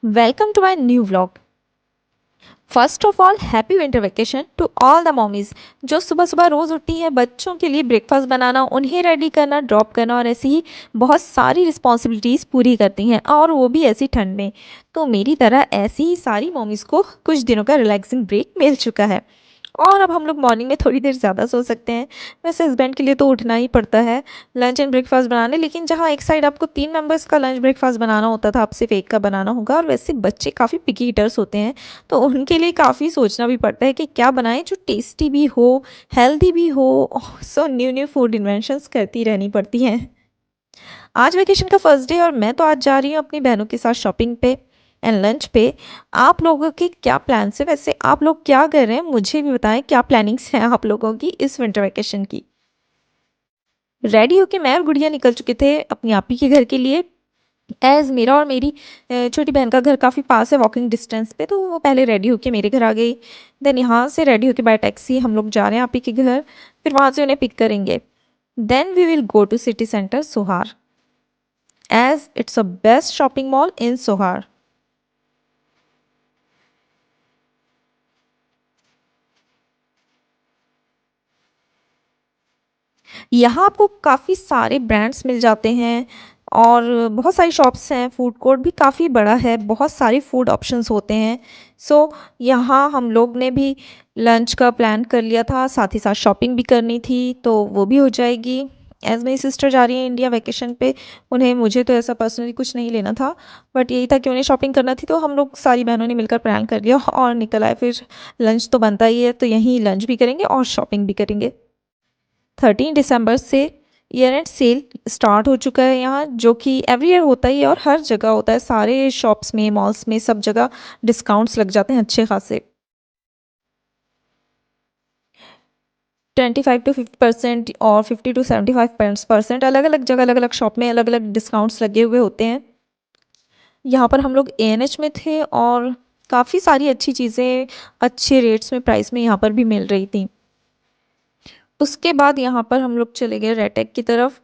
Welcome to my new vlog. First of all happy winter vacation to all the mommies जो सुबह सुबह रोज़ उठती हैं बच्चों के लिए ब्रेकफास्ट बनाना, उन्हें रेडी करना, ड्रॉप करना और ऐसी ही बहुत सारी रिस्पॉन्सिबिलिटीज़ पूरी करती हैं, और वो भी ऐसी ठंड में। तो मेरी तरह ऐसी ही सारी मॉमीज़ को कुछ दिनों का रिलैक्सिंग ब्रेक मिल चुका है और अब हम लोग मॉर्निंग में थोड़ी देर ज़्यादा सो सकते हैं। वैसे हस्बैंड के लिए तो उठना ही पड़ता है लंच एंड ब्रेकफास्ट बनाने, लेकिन जहाँ एक साइड आपको 3 मेंबर्स का लंच ब्रेकफास्ट बनाना होता था, अब सिर्फ एक का बनाना होगा। और वैसे बच्चे काफ़ी पिकी ईटर्स होते हैं, तो उनके लिए काफ़ी सोचना भी पड़ता है कि क्या बनाएं जो टेस्टी भी हो, हेल्दी भी हो। So new new food inventions करती रहनी पड़ती हैं। आज वेकेशन का फर्स्ट डे और मैं तो आज जा रही हूँ अपनी बहनों के साथ शॉपिंग पे एंड लंच पे। आप लोगों के क्या प्लान्स है? वैसे आप लोग क्या कर रहे हैं, मुझे भी बताएं क्या प्लानिंग्स हैं आप लोगों की इस विंटर वेकेशन की। रेडी होके मैं और गुड़िया निकल चुके थे अपनी आपी के घर के लिए। एज़ मेरा और मेरी छोटी बहन का घर काफ़ी पास है वॉकिंग डिस्टेंस पे, तो वो पहले रेडी होके मेरे घर आ गई। देन यहाँ से रेडी होके बाय टैक्सी हम लोग जा रहे हैं आपी के घर, फिर वहाँ से उन्हें पिक करेंगे। Then we will go to city centre Sohar, as it's a best shopping mall in Sohar. यहाँ आपको काफ़ी सारे ब्रांड्स मिल जाते हैं और बहुत सारी शॉप्स हैं, फूड कोर्ट भी काफ़ी बड़ा है, बहुत सारे फूड ऑप्शंस होते हैं। सो यहाँ हम लोग ने भी लंच का प्लान कर लिया था, साथ ही साथ शॉपिंग भी करनी थी, तो वो भी हो जाएगी। एज़ मेरी सिस्टर जा रही है इंडिया वेकेशन पे, उन्हें मुझे तो ऐसा पर्सनली कुछ नहीं लेना था, बट यही था कि उन्हें शॉपिंग करना थी, तो हम लोग सारी बहनों ने मिलकर प्लान कर लिया और निकल आए। फिर लंच तो बनता ही है, तो यहीं लंच भी करेंगे और शॉपिंग भी करेंगे। 13 दिसंबर से ईयर एंड सेल स्टार्ट हो चुका है यहाँ, जो कि एवरी ईयर होता ही है और हर जगह होता है, सारे शॉप्स में, मॉल्स में, सब जगह डिस्काउंट्स लग जाते हैं अच्छे खासे। 25 to 50% और 50 to 75% अलग अलग जगह, अलग अलग शॉप में अलग अलग डिस्काउंट्स लगे हुए होते हैं। यहाँ पर हम लोग ANH में थे और काफ़ी सारी अच्छी चीज़ें अच्छे रेट्स में, प्राइस में यहाँ पर भी मिल रही थी। उसके बाद यहाँ पर हम लोग चले गए रेटेक की तरफ।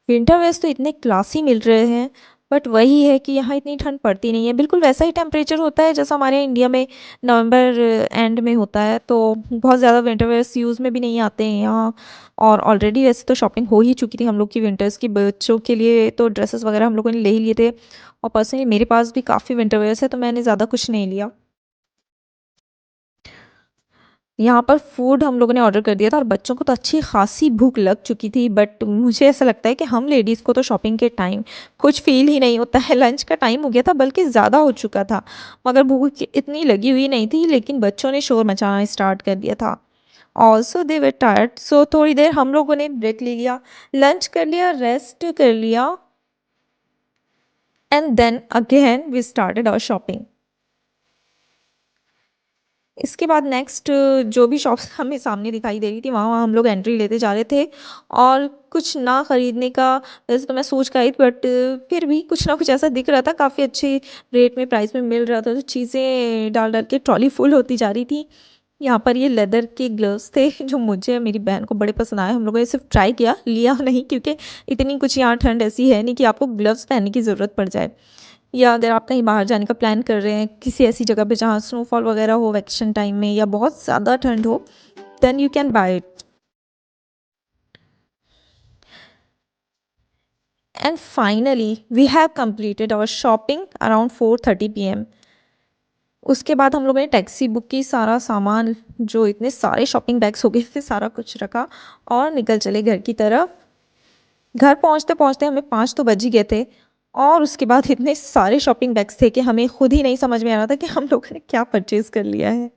विंटर वेयर्स तो इतने क्लासी मिल रहे हैं, बट वही है कि यहाँ इतनी ठंड पड़ती नहीं है, बिल्कुल वैसा ही टेम्परेचर होता है जैसा हमारे इंडिया में नवंबर एंड में होता है, तो बहुत ज़्यादा विंटर वेयर्स यूज़ में भी नहीं आते हैं यहाँ। और ऑलरेडी वैसे तो शॉपिंग हो ही चुकी थी हम लोग की विंटर्स की, बच्चों के लिए तो ड्रेसेस वगैरह हम लोगों ने ले ही लिए थे, और पर्सनली मेरे पास भी काफ़ी विंटर वेयर्स है, तो मैंने ज़्यादा कुछ नहीं लिया। यहाँ पर फूड हम लोगों ने ऑर्डर कर दिया था और बच्चों को तो अच्छी खासी भूख लग चुकी थी, बट मुझे ऐसा लगता है कि हम लेडीज़ को तो शॉपिंग के टाइम कुछ फील ही नहीं होता है। लंच का टाइम हो गया था, बल्कि ज़्यादा हो चुका था, मगर भूख इतनी लगी हुई नहीं थी, लेकिन बच्चों ने शोर मचाना स्टार्ट कर दिया था। ऑल्सो दे वर टायर्ड, सो थोड़ी देर हम लोगों ने ब्रेक ले लिया, लंच कर लिया, रेस्ट कर लिया, and then again we started our shopping. इसके बाद नेक्स्ट जो भी शॉप्स हमें सामने दिखाई दे रही थी, वहाँ हम लोग एंट्री लेते जा रहे थे, और कुछ ना ख़रीदने का वैसे तो मैं सोच का आई, बट फिर भी कुछ ना कुछ ऐसा दिख रहा था, काफ़ी अच्छे रेट में, प्राइस में मिल रहा था, तो चीज़ें डाल डाल के ट्रॉली फुल होती जा रही थी। यहाँ पर ये लेदर के ग्लव्स थे जो मुझे मेरी बहन को बड़े पसंद आए। हम लोगों ने सिर्फ ट्राई किया, लिया नहीं, क्योंकि इतनी कुछ यहाँ ठंड ऐसी है नहीं कि आपको ग्लव्स पहनने की ज़रूरत पड़ जाए, या अगर आप कहीं बाहर जाने का प्लान कर रहे हैं किसी ऐसी जगह पे जहाँ स्नोफॉल वगैरह हो वैकेशन टाइम में, या बहुत ज़्यादा ठंड हो, then you can buy it. And finally we have completed our shopping around 4:30 PM। उसके बाद हम लोगों ने टैक्सी बुक की, सारा सामान जो इतने सारे शॉपिंग बैग्स हो गए थे सारा कुछ रखा और निकल चले घर की तरफ। घर पहुंचते पहुंचते हमें 5 तो बज ही गए थे, और उसके बाद इतने सारे शॉपिंग बैग्स थे कि हमें खुद ही नहीं समझ में आ रहा था कि हम लोगों ने क्या परचेज़ कर लिया है।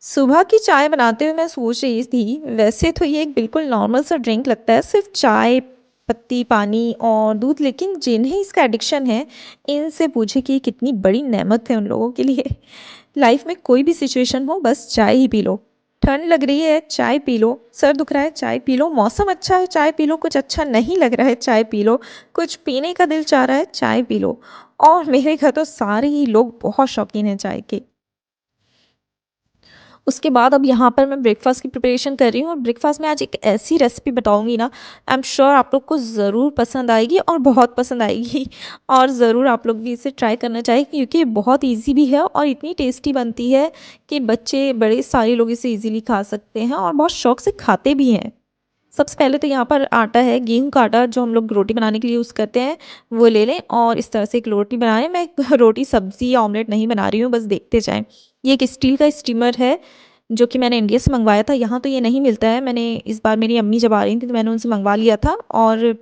सुबह की चाय बनाते हुए मैं सोच रही थी, वैसे तो ये एक बिल्कुल नॉर्मल सा ड्रिंक लगता है, सिर्फ चाय पत्ती, पानी और दूध, लेकिन जिन्हें इसका एडिक्शन है, इनसे पूछे कि ये कितनी बड़ी नेमत है उन लोगों के लिए। लाइफ में कोई भी सिचुएशन हो, बस चाय ही पी लो। ठंड लग रही है, चाय पी लो। सर दुख रहा है, चाय पी लो। मौसम अच्छा है, चाय पी लो। कुछ अच्छा नहीं लग रहा है, चाय पी लो। कुछ पीने का दिल चाह रहा है, चाय पी लो। और मेरे घर तो सारे ही लोग बहुत शौकीन हैं चाय के। उसके बाद अब यहाँ पर मैं ब्रेकफास्ट की प्रिपरेशन कर रही हूँ, और ब्रेकफास्ट में आज एक ऐसी रेसिपी बताऊँगी ना, आई एम श्योर आप लोग को ज़रूर पसंद आएगी और बहुत पसंद आएगी। और ज़रूर आप लोग भी इसे ट्राई करना चाहिए, क्योंकि ये बहुत ईज़ी भी है और इतनी टेस्टी बनती है कि बच्चे बड़े सारे लोग इसे ईज़िली खा सकते हैं और बहुत शौक से खाते भी हैं। सबसे पहले तो यहाँ पर आटा है, गेहूँ का आटा जो हम लोग रोटी बनाने के लिए यूज़ करते हैं, वो ले लें और इस तरह से एक रोटी बनाएँ। मैं एक रोटी सब्ज़ी या ऑमलेट नहीं बना रही हूँ, बस देखते जाएँ। ये एक स्टील का स्टीमर है, जो कि मैंने इंडिया से मँगवाया था, यहाँ तो ये नहीं मिलता है। मैंने इस बार मेरी अम्मी जब आ रही थी तो मैंने उनसे मँगवा लिया था, और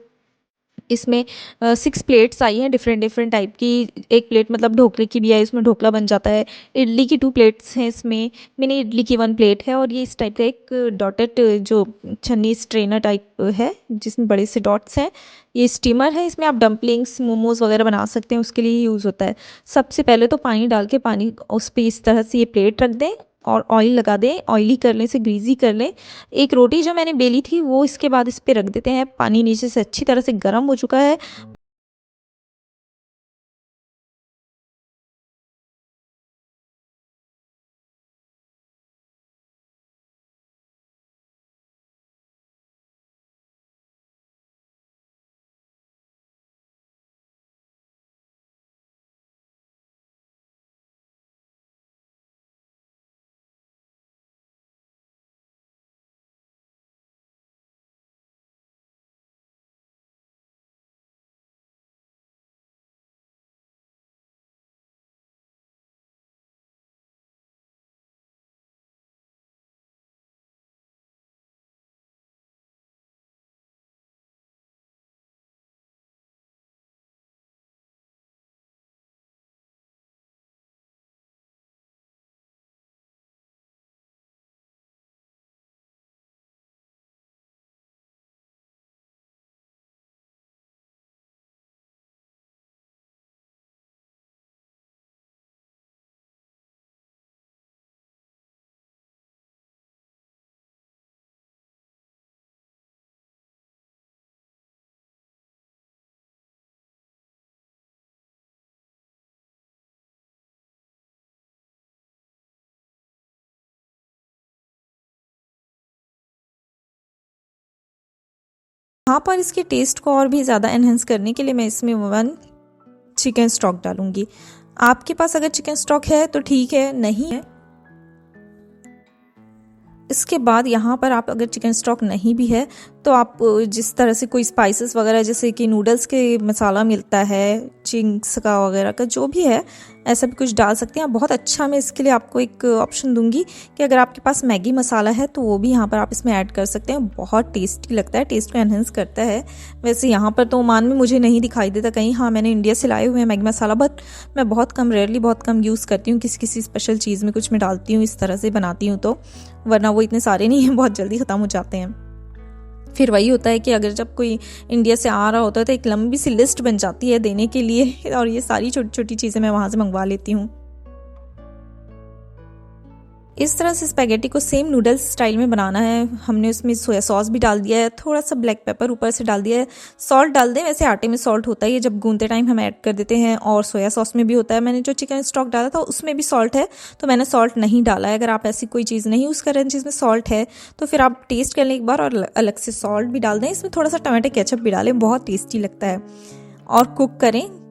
इसमें 6 प्लेट्स आई हैं डिफरेंट डिफरेंट टाइप की। एक प्लेट मतलब ढोकले की भी है, इसमें ढोकला बन जाता है। इडली की 2 प्लेट्स हैं इसमें, मिनी इडली की 1 प्लेट है, और ये इस टाइप का एक डॉटेड जो छन्नी स्ट्रेनर टाइप है, जिसमें बड़े से डॉट्स हैं। ये स्टीमर है, इसमें आप डम्पलिंग्स, मोमोज़ वगैरह बना सकते हैं, उसके लिए यूज़ होता है। सबसे पहले तो पानी डाल के पानी उस पे इस तरह से ये प्लेट रख दें और ऑयल लगा दें, ऑयली कर लें, इसे ग्रीज़ी कर लें। एक रोटी जो मैंने बेली थी वो इसके बाद इस पे रख देते हैं। पानी नीचे से अच्छी तरह से गर्म हो चुका है। यहाँ पर इसके टेस्ट को और भी ज़्यादा एनहेंस करने के लिए मैं इसमें 1 चिकन स्टॉक डालूंगी। आपके पास अगर चिकन स्टॉक है तो ठीक है, नहीं है इसके बाद यहाँ पर आप अगर चिकन स्टॉक नहीं भी है तो आप जिस तरह से कोई स्पाइसेस वगैरह, जैसे कि नूडल्स के मसाला मिलता है, चिंग्स का वगैरह का जो भी है, ऐसा भी कुछ डाल सकते हैं। बहुत अच्छा मैं इसके लिए आपको एक ऑप्शन दूंगी कि अगर आपके पास मैगी मसाला है तो वो भी यहाँ पर आप इसमें ऐड कर सकते हैं। बहुत टेस्टी लगता है, टेस्ट को एनहेंस करता है। वैसे यहाँ पर तो ओमान में मुझे नहीं दिखाई देता कहीं। हाँ, मैंने इंडिया से लाए हुए हैं मैगी मसाला, बट मैं बहुत कम, रेयरली बहुत कम यूज़ करती हूँ। किसी किसी स्पेशल चीज़ में कुछ मैं डालती हूँ, इस तरह से बनाती हूँ तो, वरना वो इतने सारे नहीं हैं, बहुत जल्दी ख़त्म हो जाते हैं। फिर वही होता है कि अगर जब कोई इंडिया से आ रहा होता है तो एक लंबी सी लिस्ट बन जाती है देने के लिए, और ये सारी छोटी छोटी चीज़ें मैं वहाँ से मंगवा लेती हूँ। इस तरह से स्पैगेटी को सेम नूडल्स स्टाइल में बनाना है। हमने उसमें सोया सॉस भी डाल दिया है, थोड़ा सा ब्लैक पेपर ऊपर से डाल दिया है, सॉल्ट डाल दें। वैसे आटे में सॉल्ट होता ही है, जब गूंदते टाइम हम ऐड कर देते हैं, और सोया सॉस में भी होता है। मैंने जो चिकन स्टॉक डाला था उसमें भी सॉल्ट है, तो मैंने सॉल्ट नहीं डाला है। अगर आप ऐसी कोई चीज़ नहीं यूज़ कर रहे हैं जिसमें सॉल्ट है तो फिर आप टेस्ट कर लें एक बार और अलग से सॉल्ट भी डाल दें। इसमें थोड़ा सा टमाटो केचप भी डालें, बहुत टेस्टी लगता है। और कुक करें